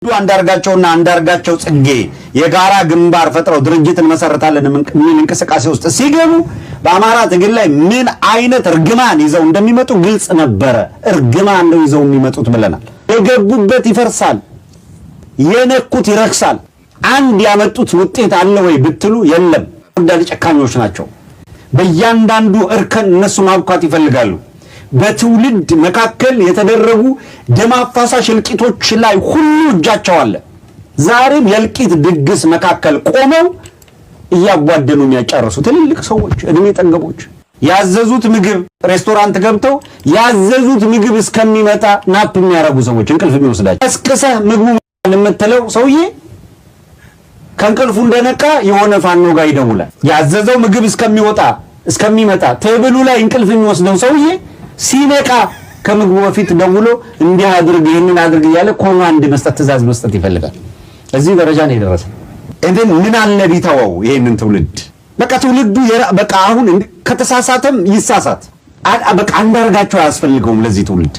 አንዳርጋቸው ጽጌ የጋራ ግንባር ፈጥረው ድርጅትን መሰረታለን ምን እንቅስቃሴ ውስጥ ሲገቡ በአማራ ትግል ላይ ምን አይነት እርግማን ይዘው እንደሚመጡ ግልጽ ነበር። እርግማን ነው ይዘው የሚመጡት ብለናል። የገቡበት ይፈርሳል፣ የነኩት ይረክሳል። አንድ ያመጡት ውጤት አለ ወይ ብትሉ የለም። ወዳጅ ጨካኞች ናቸው። በእያንዳንዱ እርከን እነሱ ማብቃት ይፈልጋሉ። በትውልድ መካከል የተደረጉ ደም አፋሳሽ እልቂቶች ላይ ሁሉ እጃቸው አለ። ዛሬም የእልቂት ድግስ መካከል ቆመው እያጓደኑ የሚያጨርሱ ትልልቅ ሰዎች፣ እድሜ ጠገቦች ያዘዙት ምግብ ሬስቶራንት ገብተው ያዘዙት ምግብ እስከሚመጣ ናፕ የሚያረጉ ሰዎች፣ እንቅልፍ የሚወስዳቸው እስከሰህ ምግቡ ለምትለው ሰውዬ ከእንቅልፉ እንደነቃ የሆነ ፋኖ ጋር ይደውላል። ያዘዘው ምግብ እስከሚመጣ ቴብሉ ላይ እንቅልፍ የሚወስደው ሰውዬ ሲነቃ ከምግቡ በፊት ደውሎ እንዲህ አድርግ ይሄንን አድርግ እያለ ኮማንድ መስጠት፣ ትእዛዝ መስጠት ይፈልጋል። እዚህ ደረጃ ነው የደረሰው። እንዴ ምን አለ ቢተወው ይሄንን ትውልድ። በቃ ትውልዱ በቃ አሁን ከተሳሳተም ይሳሳት። በቃ አንዳርጋቸው አያስፈልገውም ለዚህ ትውልድ።